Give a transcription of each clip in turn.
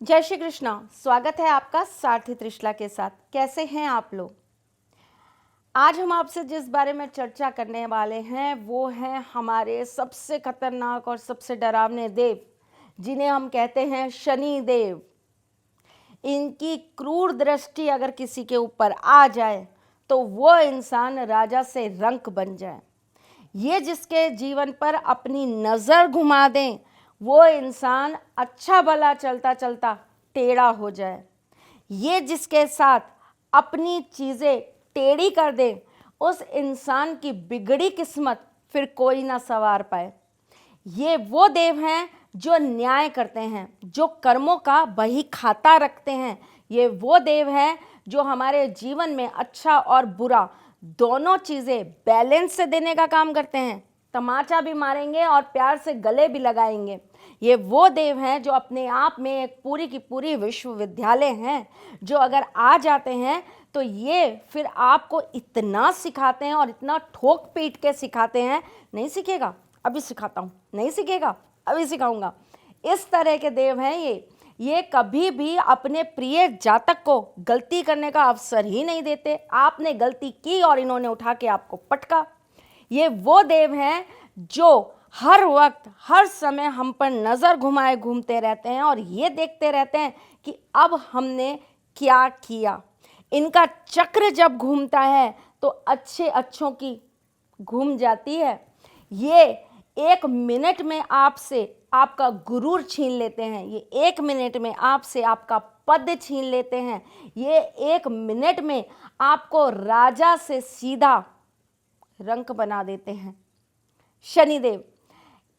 जय श्री कृष्णा। स्वागत है आपका सारथी त्रिशला के साथ। कैसे हैं आप लोग? आज हम आपसे जिस बारे में चर्चा करने वाले हैं वो हैं हमारे सबसे खतरनाक और सबसे डरावने देव, जिन्हें हम कहते हैं शनि देव। इनकी क्रूर दृष्टि अगर किसी के ऊपर आ जाए तो वो इंसान राजा से रंक बन जाए। ये जिसके जीवन पर अपनी नज़र घुमा दें वो इंसान अच्छा भला चलता चलता टेढ़ा हो जाए। ये जिसके साथ अपनी चीज़ें टेढ़ी कर दें उस इंसान की बिगड़ी किस्मत फिर कोई ना संवार पाए। ये वो देव हैं जो न्याय करते हैं, जो कर्मों का बही खाता रखते हैं। ये वो देव हैं जो हमारे जीवन में अच्छा और बुरा दोनों चीज़ें बैलेंस से देने का काम करते हैं। तमाचा भी मारेंगे और प्यार से गले भी लगाएंगे। ये वो देव हैं जो अपने आप में एक पूरी की पूरी विश्वविद्यालय हैं, जो अगर आ जाते हैं तो ये फिर आपको इतना सिखाते हैं और इतना ठोक पीट के सिखाते हैं। नहीं सीखेगा अभी सिखाता हूँ, नहीं सीखेगा अभी सिखाऊंगा। इस तरह के देव हैं ये कभी भी अपने प्रिय जातक को गलती करने का अवसर ही नहीं देते। आपने गलती की और इन्होंने उठा के आपको पटका। ये वो देव हैं जो हर वक्त हर समय हम पर नज़र घुमाए घूमते रहते हैं और ये देखते रहते हैं कि अब हमने क्या किया। इनका चक्र जब घूमता है तो अच्छे अच्छों की घूम जाती है। ये 1 मिनट में आपसे आपका गुरूर छीन लेते हैं। ये 1 मिनट में आपसे आपका पद छीन लेते हैं। ये 1 मिनट में आपको राजा से सीधा रंक बना देते हैं। शनिदेव,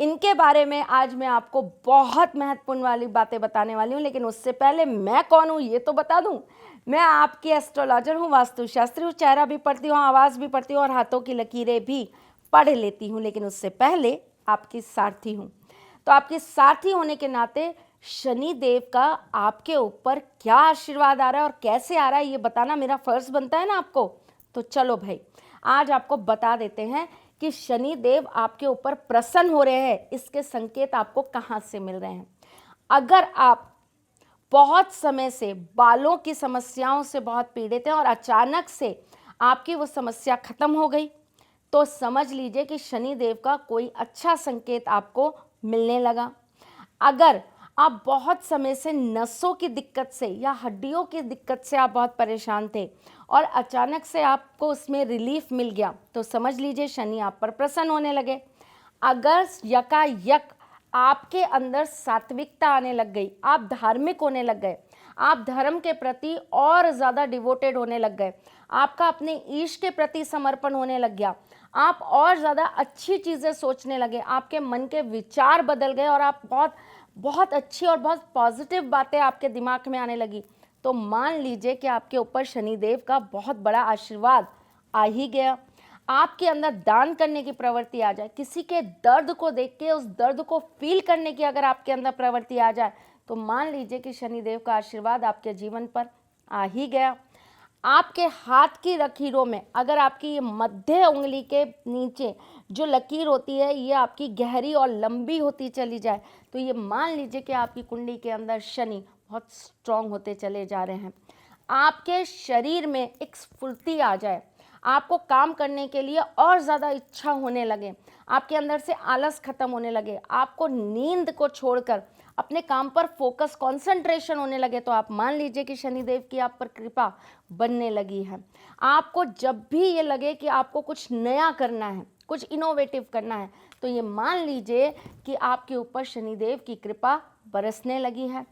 इनके बारे में आज मैं आपको बहुत महत्वपूर्ण वाली बातें बताने वाली हूँ, लेकिन उससे पहले मैं कौन हूँ ये तो बता दूँ। मैं आपकी एस्ट्रोलॉजर हूँ, वास्तुशास्त्री हूँ, चेहरा भी पढ़ती हूँ, आवाज़ भी पढ़ती हूँ और हाथों की लकीरें भी पढ़ लेती हूँ, लेकिन उससे पहले आपकी सारथी हूँ। तो आपकी सारथी होने के नाते शनि देव का आपके ऊपर क्या आशीर्वाद आ रहा है और कैसे आ रहा है ये बताना मेरा फ़र्ज़ बनता है ना आपको। तो चलो भाई, आज आपको बता देते हैं कि शनि देव आपके ऊपर प्रसन्न हो रहे हैं। इसके संकेत आपको कहाँ से मिल रहे हैं? अगर आप बहुत समय से बालों की समस्याओं से बहुत पीड़ित हैं और अचानक से आपकी वो समस्या खत्म हो गई तो समझ लीजिए कि शनि देव का कोई अच्छा संकेत आपको मिलने लगा। अगर आप बहुत समय से नसों की दिक्कत से या हड्डियों की दिक्कत से आप बहुत परेशान थे और अचानक से आपको उसमें रिलीफ मिल गया तो समझ लीजिए शनि आप पर प्रसन्न होने लगे। अगर यकायक आपके अंदर सात्विकता आने लग गई, आप धार्मिक होने लग गए, आप धर्म के प्रति और ज़्यादा डिवोटेड होने लग गए, आपका अपने ईश के प्रति समर्पण होने लग गया, आप और ज़्यादा अच्छी चीज़ें सोचने लगे, आपके मन के विचार बदल गए और आप बहुत अच्छी और बहुत पॉजिटिव बातें आपके दिमाग में आने लगी, तो मान लीजिए कि आपके ऊपर शनिदेव का बहुत बड़ा आशीर्वाद आ ही गया। आपके अंदर दान करने की प्रवृत्ति आ जाए, किसी के दर्द को देख के उस दर्द को फील करने की अगर आपके अंदर प्रवृत्ति आ जाए तो मान लीजिए कि शनिदेव का आशीर्वाद आपके जीवन पर आ ही गया। आपके हाथ की लकीरों में अगर आपकी ये मध्य उंगली के नीचे जो लकीर होती है ये आपकी गहरी और लंबी होती चली जाए तो ये मान लीजिए कि आपकी कुंडली के अंदर शनि बहुत स्ट्रांग होते चले जा रहे हैं। आपके शरीर में एक स्फूर्ति आ जाए, आपको काम करने के लिए और ज़्यादा इच्छा होने लगे, आपके अंदर से आलस खत्म होने लगे, आपको नींद को छोड़कर अपने काम पर फोकस कंसंट्रेशन होने लगे तो आप मान लीजिए कि शनिदेव की आप पर कृपा बनने लगी है। आपको जब भी ये लगे कि आपको कुछ नया करना है, कुछ इनोवेटिव करना है तो ये मान लीजिए कि आपके ऊपर शनिदेव की कृपा बरसने लगी है।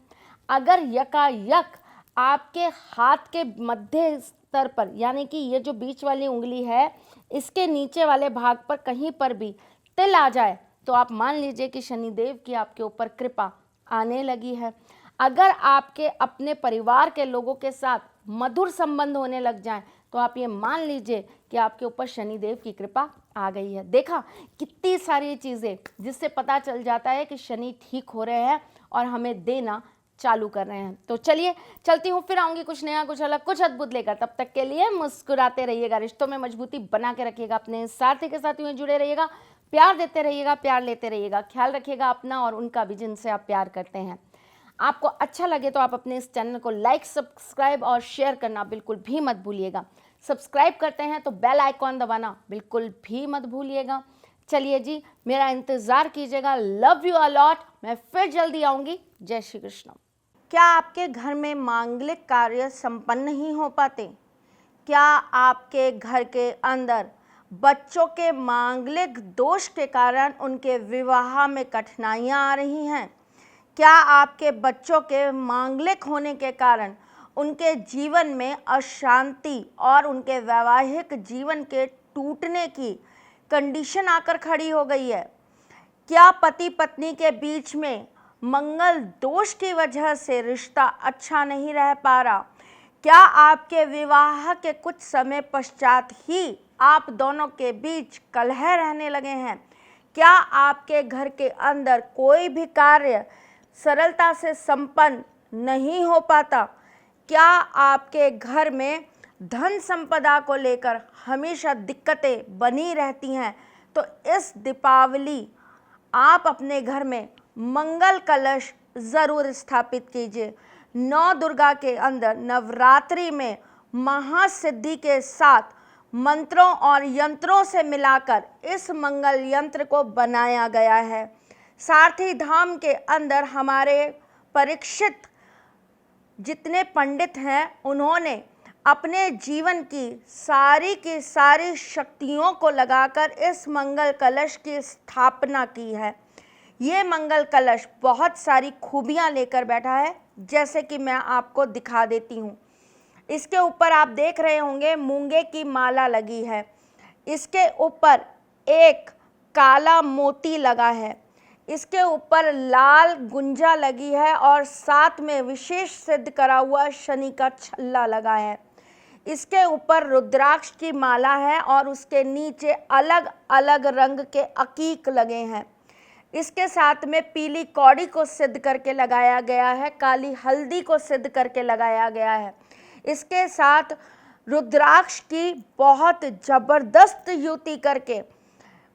अगर यकायक आपके हाथ के मध्य स्तर पर यानी कि ये जो बीच वाली उंगली है इसके नीचे वाले भाग पर कहीं पर भी तिल आ जाए तो आप मान लीजिए कि शनिदेव की आपके ऊपर कृपा आने लगी है। अगर आपके अपने परिवार के लोगों के साथ मधुर संबंध होने लग जाएं तो आप ये मान लीजिए कि आपके ऊपर शनिदेव की कृपा आ गई है। देखा कितनी सारी चीज़ें जिससे पता चल जाता है कि शनि ठीक हो रहे हैं और हमें देना चालू कर रहे हैं। तो चलिए चलती हूँ, फिर आऊँगी कुछ नया, कुछ अलग, कुछ अद्भुत लेकर। तब तक के लिए मुस्कुराते रहिएगा, रिश्तों में मजबूती बना के रखिएगा, अपने सारथी के साथ यूँ जुड़े रहिएगा, प्यार देते रहिएगा, प्यार लेते रहिएगा, ख्याल रखिएगा अपना और उनका भी जिनसे आप प्यार करते हैं। आपको अच्छा लगे तो आप अपने इस चैनल को लाइक, सब्सक्राइब और शेयर करना बिल्कुल भी मत भूलिएगा। सब्सक्राइब करते हैं तो बेल आइकॉन दबाना बिल्कुल भी मत भूलिएगा। चलिए जी, मेरा इंतज़ार कीजिएगा। Love you a lot. मैं फिर जल्दी आऊँगी। जय श्री कृष्ण। क्या आपके घर में मांगलिक कार्य संपन्न नहीं हो पाते? क्या आपके घर के अंदर बच्चों के मांगलिक दोष के कारण उनके विवाह में कठिनाइयाँ आ रही हैं? क्या आपके बच्चों के मांगलिक होने के कारण उनके जीवन में अशांति और उनके वैवाहिक जीवन के टूटने की कंडीशन आकर खड़ी हो गई है? क्या पति पत्नी के बीच में मंगल दोष की वजह से रिश्ता अच्छा नहीं रह पा रहा? क्या आपके विवाह के कुछ समय पश्चात ही आप दोनों के बीच कलह रहने लगे हैं? क्या आपके घर के अंदर कोई भी कार्य सरलता से संपन्न नहीं हो पाता? क्या आपके घर में धन संपदा को लेकर हमेशा दिक्कतें बनी रहती हैं? तो इस दीपावली आप अपने घर में मंगल कलश ज़रूर स्थापित कीजिए। 9 दुर्गा के अंदर नवरात्रि में महासिद्धि के साथ मंत्रों और यंत्रों से मिलाकर इस मंगल यंत्र को बनाया गया है। सारथी धाम के अंदर हमारे परीक्षित जितने पंडित हैं, उन्होंने अपने जीवन की सारी शक्तियों को लगाकर इस मंगल कलश की स्थापना की है। ये मंगल कलश बहुत सारी खूबियाँ लेकर बैठा है, जैसे कि मैं आपको दिखा देती हूँ। इसके ऊपर आप देख रहे होंगे मूंगे की माला लगी है। इसके ऊपर एक काला मोती लगा है। इसके ऊपर लाल गुंजा लगी है और साथ में विशेष सिद्ध करा हुआ शनि का छल्ला लगा है। इसके ऊपर रुद्राक्ष की माला है और उसके नीचे अलग अलग रंग के अकीक लगे हैं। इसके साथ में पीली कौड़ी को सिद्ध करके लगाया गया है, काली हल्दी को सिद्ध करके लगाया गया है। इसके साथ रुद्राक्ष की बहुत ज़बरदस्त युति करके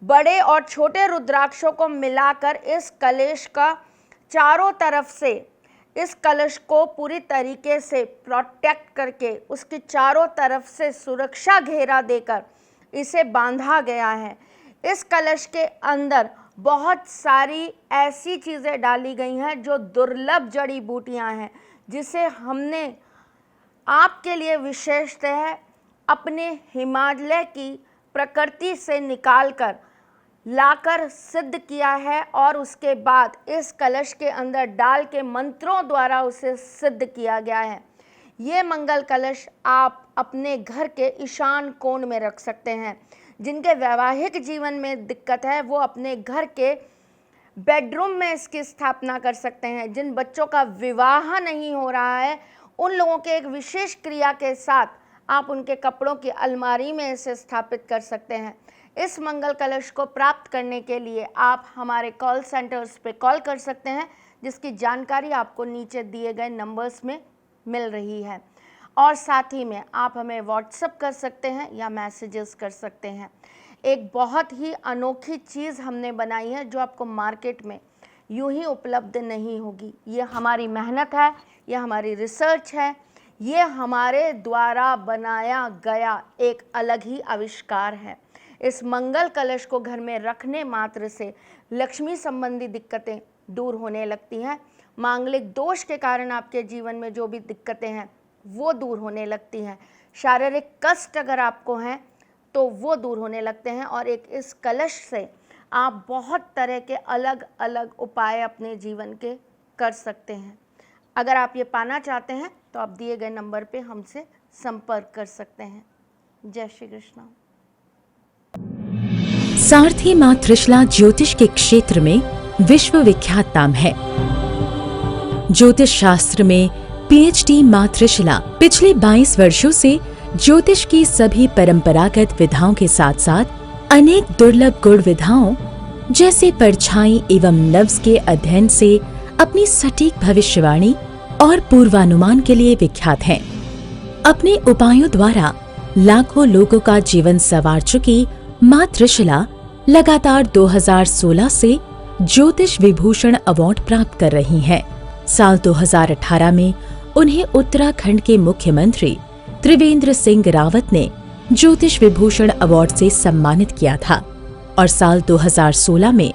बड़े और छोटे रुद्राक्षों को मिलाकर इस कलश का चारों तरफ से इस कलश को पूरी तरीके से प्रोटेक्ट करके उसकी चारों तरफ से सुरक्षा घेरा देकर इसे बांधा गया है। इस कलश के अंदर बहुत सारी ऐसी चीज़ें डाली गई हैं जो दुर्लभ जड़ी बूटियां हैं, जिसे हमने आपके लिए विशेषतः अपने हिमालय की प्रकृति से निकालकर लाकर सिद्ध किया है और उसके बाद इस कलश के अंदर डाल के मंत्रों द्वारा उसे सिद्ध किया गया है। ये मंगल कलश आप अपने घर के ईशान कोण में रख सकते हैं। जिनके वैवाहिक जीवन में दिक्कत है वो अपने घर के बेडरूम में इसकी स्थापना कर सकते हैं। जिन बच्चों का विवाह नहीं हो रहा है उन लोगों के एक विशेष क्रिया के साथ आप उनके कपड़ों की अलमारी में इसे स्थापित कर सकते हैं। इस मंगल कलश को प्राप्त करने के लिए आप हमारे कॉल सेंटर्स पे कॉल कर सकते हैं, जिसकी जानकारी आपको नीचे दिए गए नंबर्स में मिल रही है। और साथ ही में आप हमें व्हाट्सएप कर सकते हैं या मैसेजेस कर सकते हैं। एक बहुत ही अनोखी चीज़ हमने बनाई है जो आपको मार्केट में यूं ही उपलब्ध नहीं होगी। ये हमारी मेहनत है, ये हमारी रिसर्च है, ये हमारे द्वारा बनाया गया एक अलग ही आविष्कार है। इस मंगल कलश को घर में रखने मात्र से लक्ष्मी संबंधी दिक्कतें दूर होने लगती हैं। मांगलिक दोष के कारण आपके जीवन में जो भी दिक्कतें हैं वो दूर होने लगती हैं। शारीरिक कष्ट अगर आपको हैं तो वो दूर होने लगते हैं। और एक इस कलश से आप बहुत तरह के अलग अलग उपाय अपने जीवन के कर सकते हैं। अगर आप ये पाना चाहते हैं तो आप दिए गए नंबर पे हमसे संपर्क कर सकते हैं। जय श्री कृष्ण। सारथी मां त्रिशला ज्योतिष के क्षेत्र में विश्व विख्यात नाम है। ज्योतिष शास्त्र में पीएचडी मां त्रिशला पिछले 22 वर्षों से ज्योतिष की सभी परंपरागत विधाओं के साथ साथ अनेक दुर्लभ गुण विधाओं जैसे परछाई एवं नव्स के अध्ययन से अपनी सटीक भविष्यवाणी और पूर्वानुमान के लिए विख्यात हैं। अपने उपायों द्वारा लाखों लोगों का जीवन संवार चुकी मां त्रिशला लगातार 2016 से ज्योतिष विभूषण अवार्ड प्राप्त कर रही हैं। साल 2018 में उन्हें उत्तराखंड के मुख्यमंत्री त्रिवेंद्र सिंह रावत ने ज्योतिष विभूषण अवार्ड से सम्मानित किया था और साल 2016 में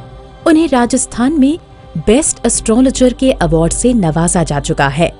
उन्हें राजस्थान में बेस्ट एस्ट्रोलॉजर के अवार्ड से नवाजा जा चुका है।